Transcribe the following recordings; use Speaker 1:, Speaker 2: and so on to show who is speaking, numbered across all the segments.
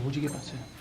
Speaker 1: প্রভুজি के पास है।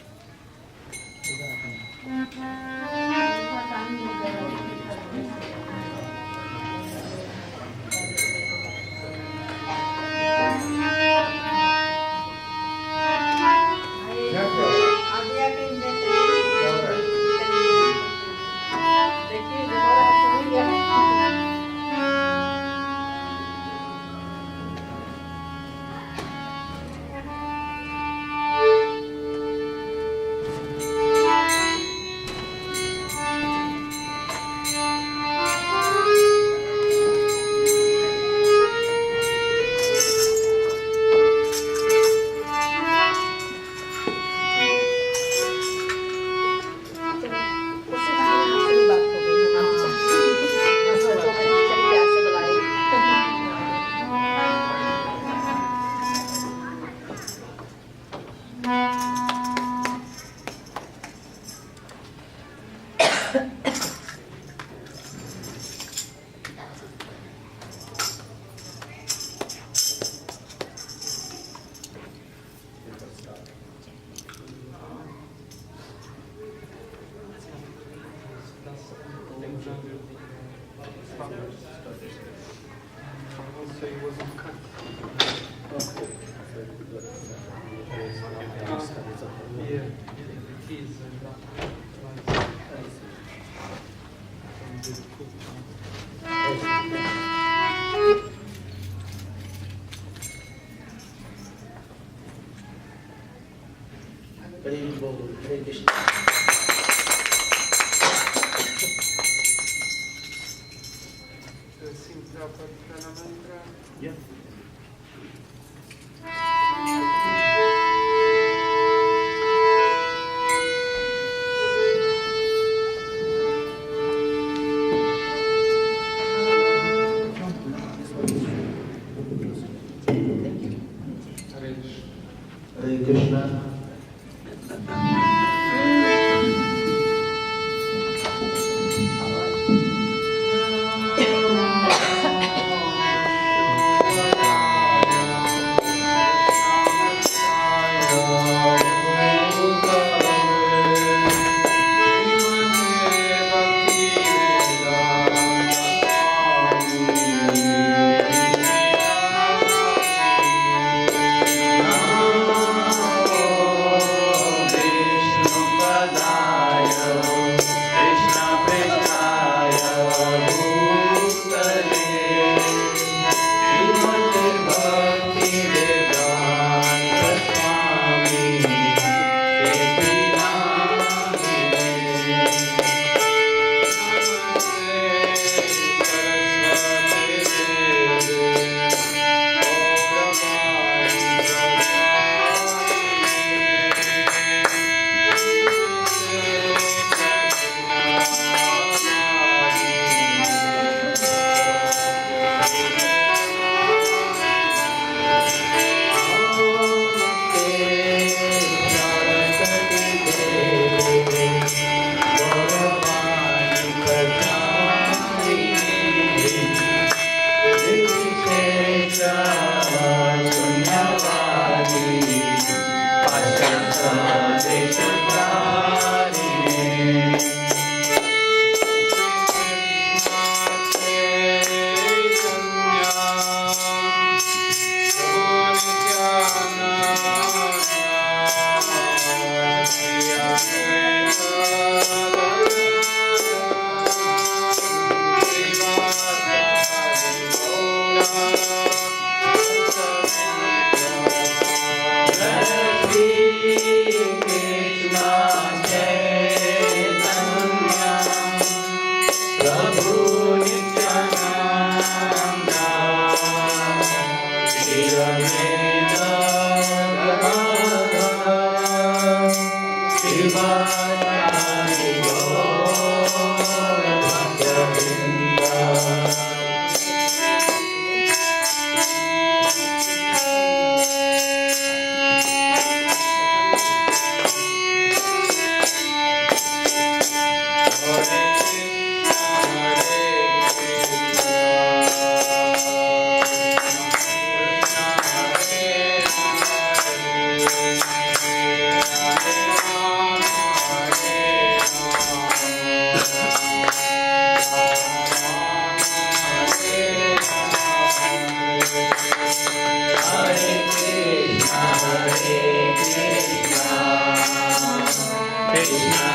Speaker 1: Krishna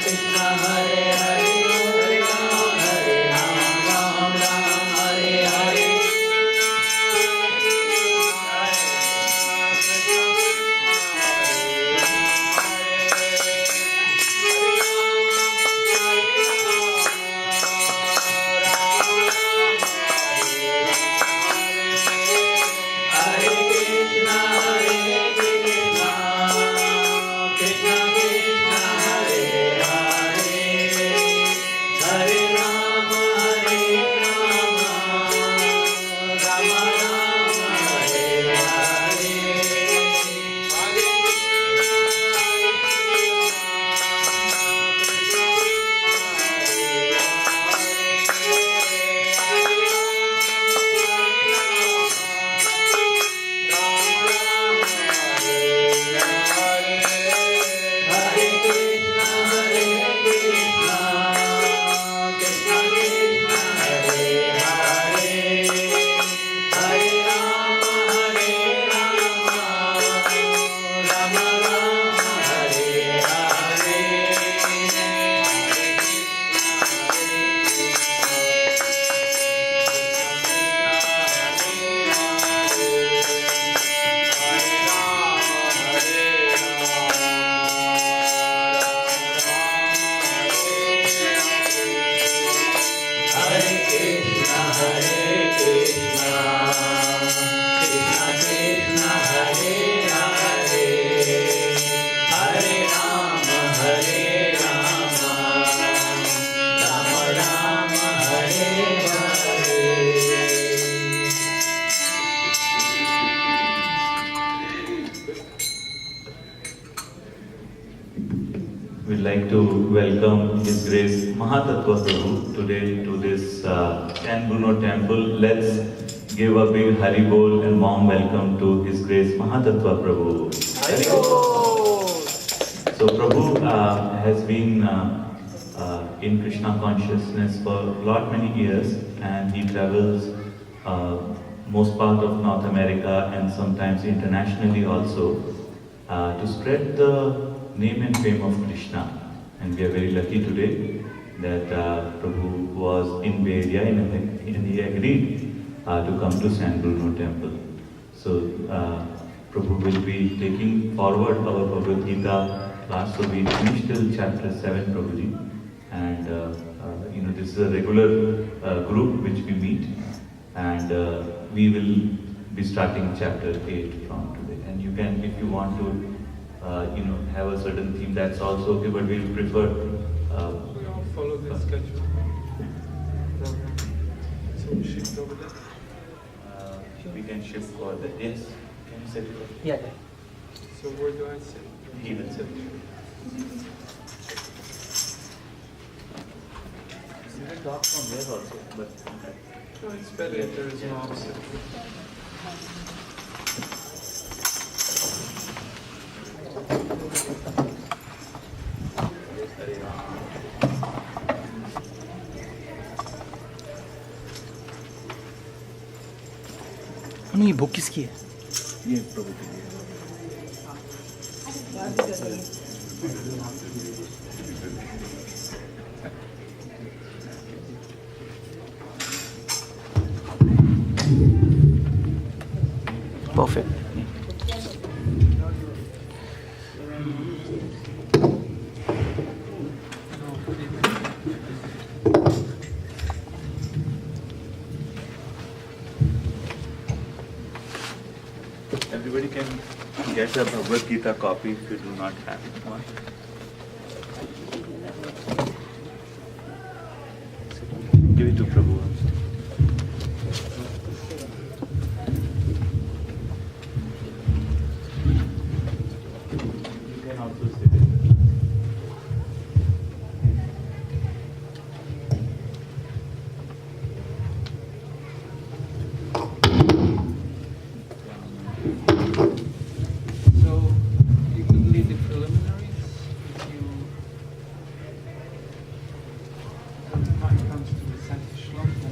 Speaker 1: Krishna Hare Hare, Hare Rama Rama Rama Hare Hare.
Speaker 2: We'd like to welcome His Grace Mahat Prabhu today to this San Bruno temple. Let's give a big Haribol and warm welcome to His Grace Mahat Prabhu. So Prabhu has been in Krishna consciousness for many years, and he travels most part of North America and sometimes internationally also to spread the name and fame of Krishna. And we are very lucky today that Prabhu was in Bay Area and he agreed to come to San Bruno temple. So Prabhu will be taking forward our Bhagavad Gita class. So we finished till chapter 7, Prabhuji. And this is a regular group which we meet, and we will be starting chapter 8 from today. And you can, if you want to have a certain theme, that's also okay, but we'll prefer
Speaker 3: we all follow the schedule program. So we shift over there.
Speaker 2: We can shift for that. Yes. Can you sit?
Speaker 1: Yeah.
Speaker 3: So where do I sit?
Speaker 2: He will sit. You can talk from here also, but
Speaker 3: No, it's better if there is no obstacle.
Speaker 1: ये book किसकी है?
Speaker 2: ये प्रभु के लिए।
Speaker 1: Perfect.
Speaker 2: Everybody can get a Bhagavad Gita copy if you do not have one. Give it to Prabhu. You can also sit in.
Speaker 3: So you could lead the preliminaries if you mind comes to recite the shloka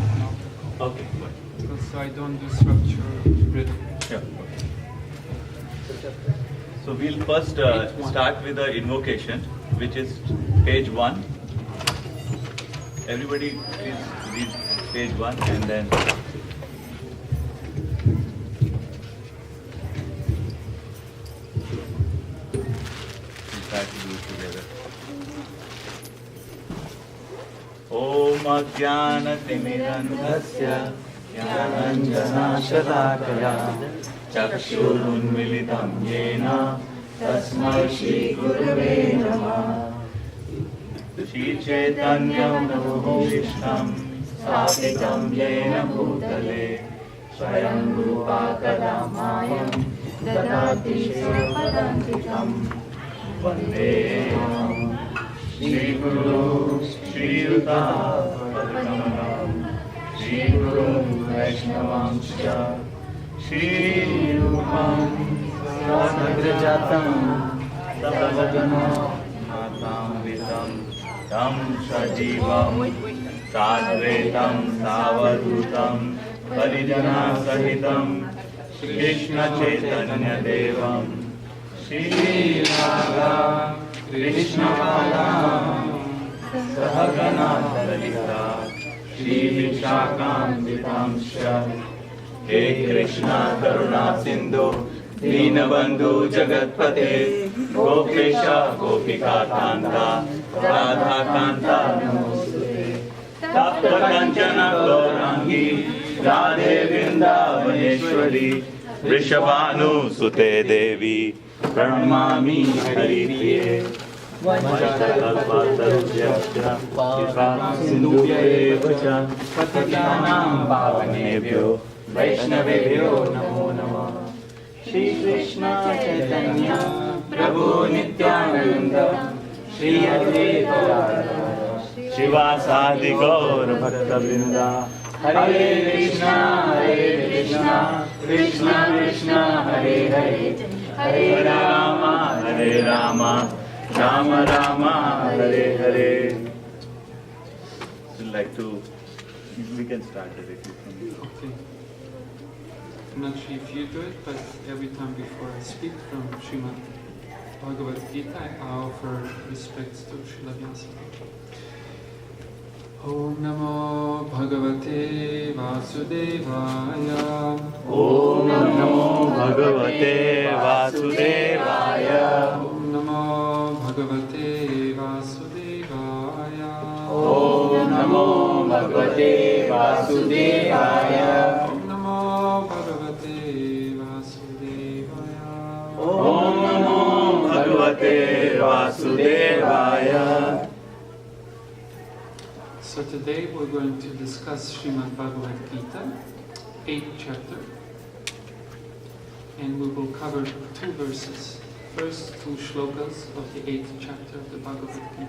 Speaker 3: and I'll
Speaker 2: Okay, good.
Speaker 3: because so I don't disrupt your rhythm.
Speaker 2: Sure. So we'll first start with the invocation, which is page 1. Everybody please read page 1 and then we'll try to do it together. Om Ajnanatimirandhasya Jnananjanashadakaya Chakshurunmilitam Yena Tasmai Shri Gurave Namah. Shri Chaitanyam Prabhu Vishnam Sthapitam Yena Bhutale Swayam Rupa Kadamayam Dadati Swapadantikam Vandeham Shri Guru Shri Yuta Padakamanam Shri Guru Vaishnavamsya Shri Rupam Sagrajatam Savadana Matam Vitam Tam Sajivam Sadvetam Savadutam Parijana Sahitam Krishna Chaitanya Devam Shri Radha Krishna Palam Sahagana Lalita Shri Vishakam He Krishna Karuna Sindhu Deenabandhu Jagatpate Gopesha Gopika Kanta Radha Kanta Namostute Tapta Kanchana Gaurangi Radhe Vrindavaneshwari Vrishabhanu Sute Devi Pranamami Hari Priye Vajakalpatarubhyascha Kripa Sindhubhya Patitanam Pavanebhyo Vaishnavebhyo Namo Namah. Shri Krishna Chaitanya Prabhu Nityananda Shri Advaita Shivasadi Gaur Bhakta Vrinda Hare Krishna Krishna Krishna Hare Hare Hare Rama Rama Rama Hare Hare. Would you like to, we can start directly from here.
Speaker 3: Okay. I'm not sure if you do it, but every time before I speak from Srimad Bhagavad Gita, I offer respects to Srila Vyasa. Om Namo Bhagavate Vasudevaya.
Speaker 2: Om Namo Bhagavate Vasudevaya.
Speaker 3: Om Namo Bhagavate Vasudevaya.
Speaker 2: Om Namo Bhagavate Vasudevaya.
Speaker 3: Om Namo Bhagavate Vasudevaya.
Speaker 2: Om Namo Bhagavate Vasudevaya.
Speaker 3: So today we're going to discuss Srimad Bhagavad Gita, 8th chapter, and we will cover 2 verses, first 2 shlokas of the 8th chapter of the Bhagavad Gita.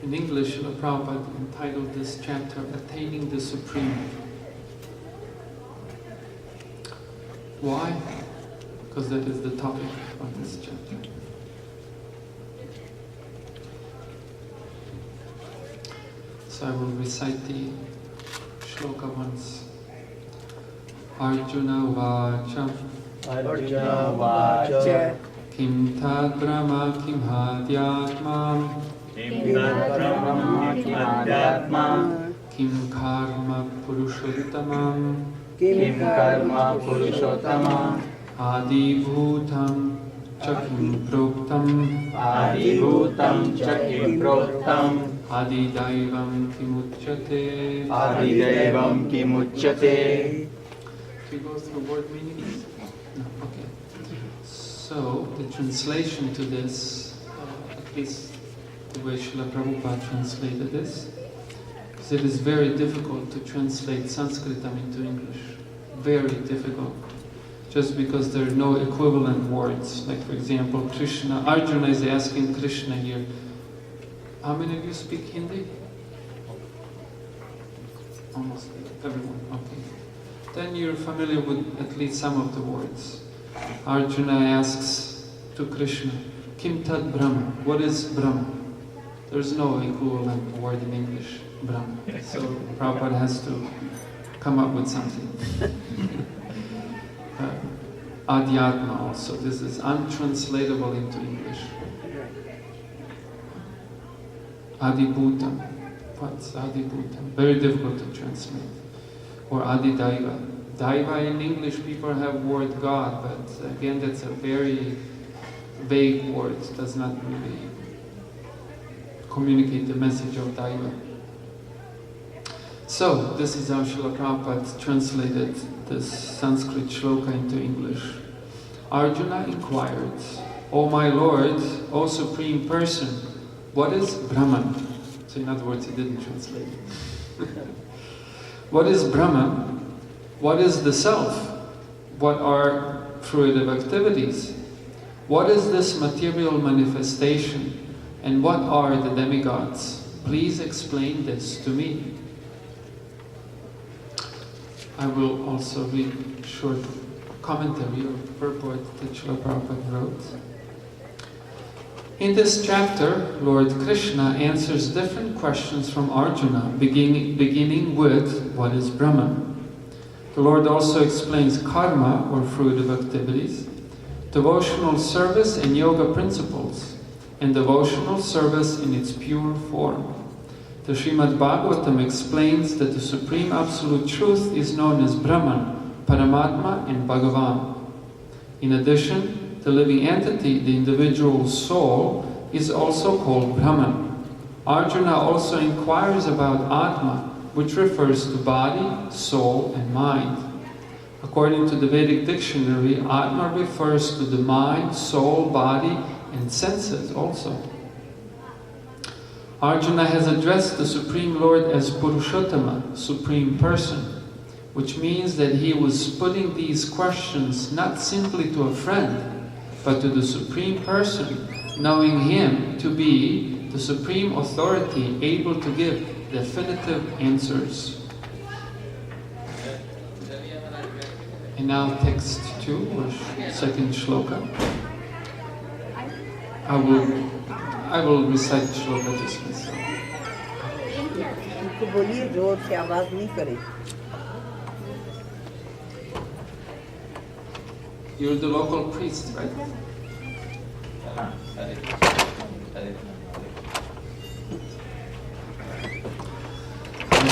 Speaker 3: In English, Srila Prabhupada entitled this chapter, Attaining the Supreme. Why? Because that is the topic of this chapter. So I will recite the shloka once. Arjuna Vacha
Speaker 1: Arjuna Vacha
Speaker 3: Kim Tad Brahma Kim Hadyatma
Speaker 2: Kim Tat Brahma Kim Adhyatma
Speaker 3: Kim Karma Purushottamam
Speaker 1: Kim Karma Purushottama
Speaker 3: Adi Bhutam Chakim Proktam
Speaker 1: Adi Bhutam Chakim Proktam
Speaker 3: Adi Daivam Kimuchyate.
Speaker 1: Adi Devam Kimuchyate.
Speaker 3: We go through word meanings? No, okay. So, the translation to this, at least the way Srila Prabhupada translated this, because it is very difficult to translate Sanskritam into English. Very difficult. Just because there are no equivalent words. Like for example, Krishna, Arjuna is asking Krishna here, how many of you speak Hindi? Almost everyone, okay. Then you're familiar with at least some of the words. Arjuna asks to Krishna, Kim Tad Brahma? What is Brahma? There's no equivalent word in English, Brahma. So Prabhupada has to come up with something. Adhyatma also, this is untranslatable into English. Adibhutam, what's Adibhutam? Very difficult to translate. Or Adidaiva. Daiva in English, people have word God, but again that's a very vague word. It does not really communicate the message of Daiva. So, this is how Srila Prabhupada translated this Sanskrit shloka into English. Arjuna inquired, O my Lord, O Supreme Person, what is Brahman? So in other words, he didn't translate it. What is Brahman? What is the Self? What are fruitive activities? What is this material manifestation? And what are the demigods? Please explain this to me. I will also read a short commentary or purport that Srila Prabhupada wrote. In this chapter, Lord Krishna answers different questions from Arjuna, beginning with what is Brahman. The Lord also explains karma, or fruitive activities, devotional service and yoga principles, and devotional service in its pure form. The Srimad Bhagavatam explains that the Supreme Absolute Truth is known as Brahman, Paramatma, and Bhagavan. In addition, the living entity, the individual soul, is also called Brahman. Arjuna also inquires about Atma, which refers to body, soul, and mind. According to the Vedic dictionary, Atma refers to the mind, soul, body, and senses also. Arjuna has addressed the Supreme Lord as Purushottama, Supreme Person. which means that he was putting these questions not simply to a friend, but to the Supreme Person, knowing him to be the supreme authority able to give definitive answers. And now text 2, or second shloka. I will recite the shloka just myself.
Speaker 4: इनको बोलिए जोर से आवाज नहीं करे.
Speaker 3: You're the local priest, right?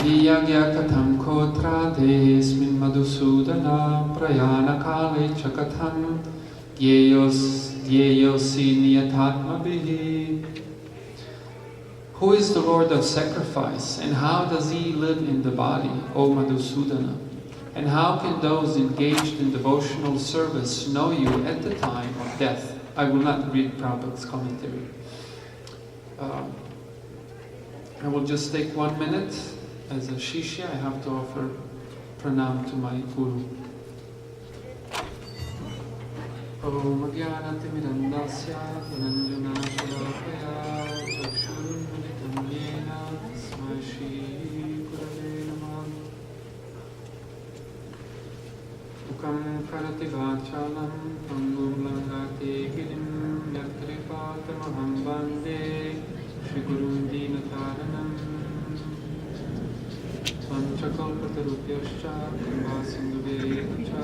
Speaker 3: Yagya katham kotra desmin madhusudana prayana kale chakatham yeyosi niyatatma bihi. Who is the Lord of sacrifice, and how does he live in the body, O Madhusudana? And how can those engaged in devotional service know you at the time of death? I will not read Prabhupada's commentary. I will just take 1 minute. As a Shishya, I have to offer pranam to my Guru. Om Jnanatimirandasya Dhananjana Shalakaya Chakshurunmilitam Yena Tasmai Shri Gurave Namah. Mukam Karati Vachalam Pangum Langate Girim Yatripatamaham Bande Shri Gurum Dinataranam Panchakalpatarupyascha Kambasindhuvecha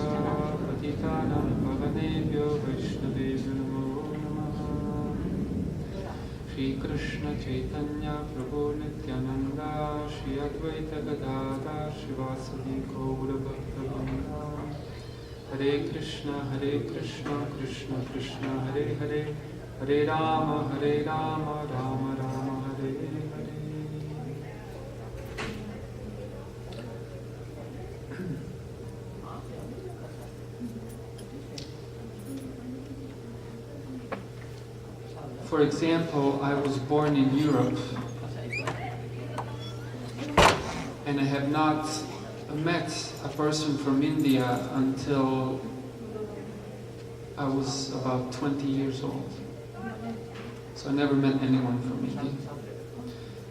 Speaker 3: Patitanam Bhavanebhyo Vaishnavebhyo Namo Namaha. Shri Krishna Chaitanya Prabhu Nityananda Shri Advaita Gadadhar Shivasadi Gaura Bhakta Hare Krishna Krishna Krishna Hare Hare Hare Rama Rama Rama Hare Hare. For example, I was born in Europe and I have not met a person from India until I was about 20 years old. So I never met anyone from India.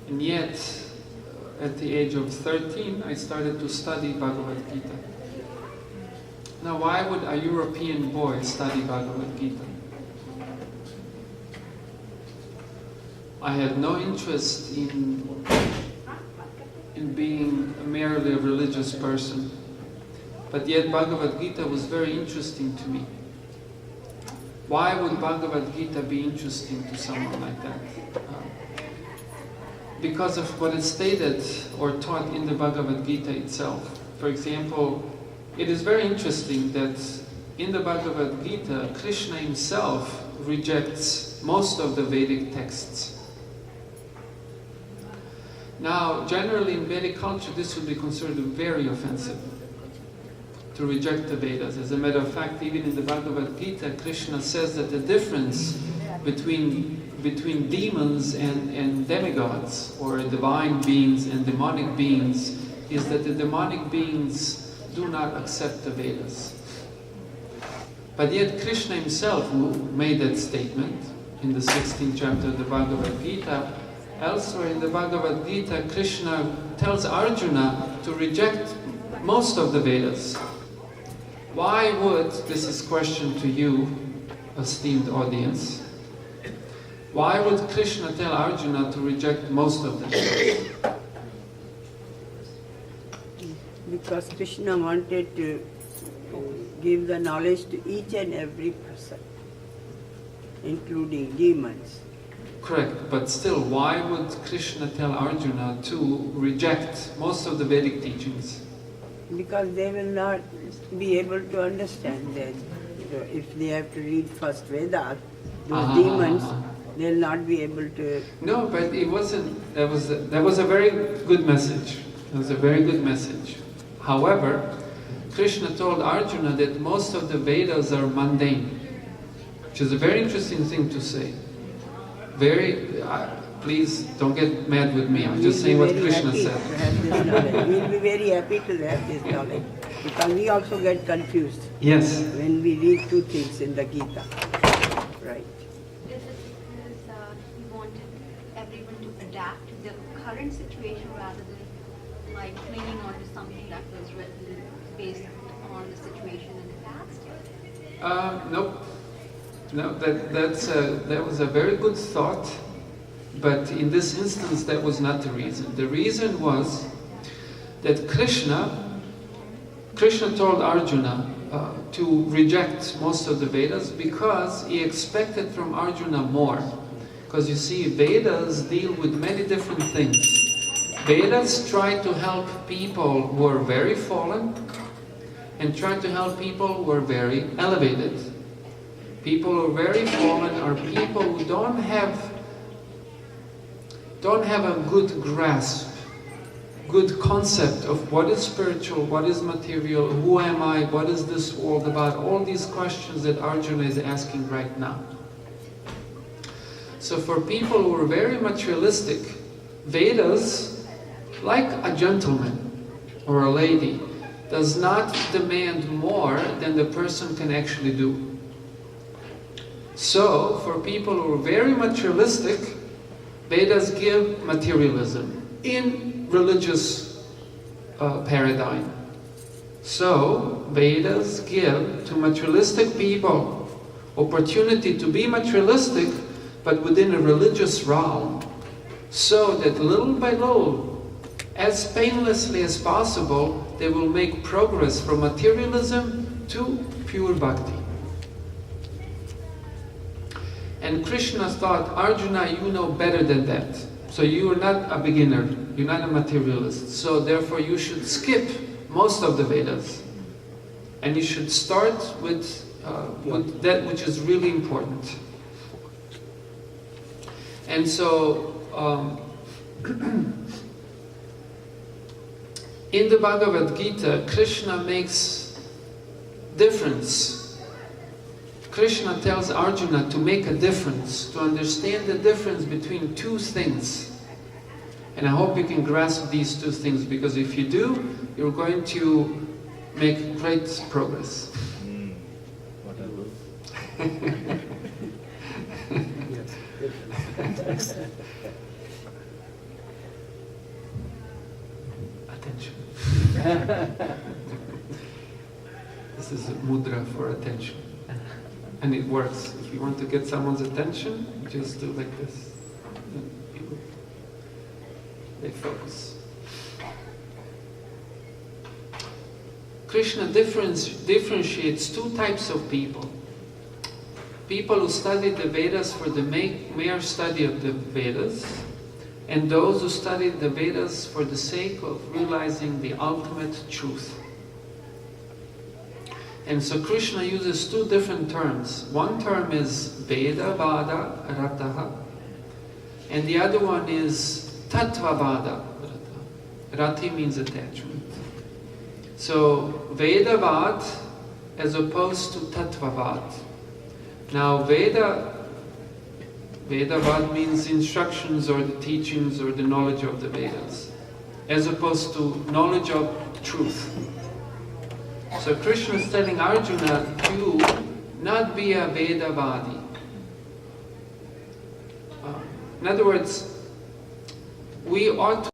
Speaker 3: And yet, at the age of 13, I started to study Bhagavad Gita. Now, why would a European boy study Bhagavad Gita? I had no interest in being merely a religious person, but yet Bhagavad Gita was very interesting to me. Why would Bhagavad Gita be interesting to someone like that? Because of what is stated or taught in the Bhagavad Gita itself. For example, it is very interesting that in the Bhagavad Gita, Krishna himself rejects most of the Vedic texts. Now, generally in Vedic culture, this would be considered very offensive, to reject the Vedas. As a matter of fact, even in the Bhagavad Gita, Krishna says that the difference between demons and demigods, or divine beings and demonic beings, is that the demonic beings do not accept the Vedas. But yet Krishna himself made that statement in the 16th chapter of the Bhagavad Gita. Elsewhere in the Bhagavad Gita, Krishna tells Arjuna to reject most of the Vedas. Why would, this is a question to you, esteemed audience, why would Krishna tell Arjuna to reject most of the Vedas?
Speaker 4: Because Krishna wanted to give the knowledge to each and every person, including demons.
Speaker 3: Correct, but still, why would Krishna tell Arjuna to reject most of the Vedic teachings?
Speaker 4: Because they will not be able to understand that. If they have to read first Vedas, those demons, they'll not be able to...
Speaker 3: No, but it wasn't, that was a very good message. It was a very good message. However, Krishna told Arjuna that most of the Vedas are mundane, which is a very interesting thing to say. Please don't get mad with me. I'm
Speaker 4: We'll
Speaker 3: just
Speaker 4: be
Speaker 3: saying what
Speaker 4: very
Speaker 3: Krishna
Speaker 4: happy
Speaker 3: said.
Speaker 4: to have this knowledge. We'll be very happy to have this knowledge. Because we also get confused
Speaker 3: Yes.
Speaker 4: when we read two things in the Gita. Right.
Speaker 5: This is because he wanted everyone to adapt to the current situation rather than like clinging on to something that was written based on the situation in the past.
Speaker 3: Nope. No, that was a very good thought, but in this instance that was not the reason. The reason was that Krishna told Arjuna to reject most of the Vedas because he expected from Arjuna more. Because you see, Vedas deal with many different things. Vedas try to help people who are very fallen and try to help people who are very elevated. People who are very fallen are people who don't have a good grasp, good concept of what is spiritual, what is material, who am I, what is this world about, all these questions that Arjuna is asking right now. So for people who are very materialistic, Vedas, like a gentleman or a lady, does not demand more than the person can actually do. So for people who are very materialistic, Vedas give materialism in religious paradigm. So Vedas give to materialistic people opportunity to be materialistic, but within a religious realm, so that little by little, as painlessly as possible, they will make progress from materialism to pure bhakti. And Krishna thought, Arjuna, you know better than that. So you are not a beginner, you're not a materialist. So therefore you should skip most of the Vedas. And you should start with that which is really important. And so, in the Bhagavad Gita, Krishna makes difference. Krishna tells Arjuna to make a difference, to understand the difference between two things. And I hope you can grasp these two things, because if you do, you're going to make great progress.
Speaker 1: What are those?
Speaker 3: Attention. This is a mudra for attention. And it works. If you want to get someone's attention, just do like this. They focus. Krishna differentiates two types of people. People who study the Vedas for the mere study of the Vedas, and those who study the Vedas for the sake of realizing the ultimate truth. And so Krishna uses two different terms. One term is Veda Vada Rataha, and the other one is Tattva Vada Rataha. Rati means attachment. So Veda Vad as opposed to Tattva Vad. Now Veda Vad means instructions or the teachings or the knowledge of the Vedas, as opposed to knowledge of truth. So Krishna is telling Arjuna to not be a Vedavadi. In other words, we ought to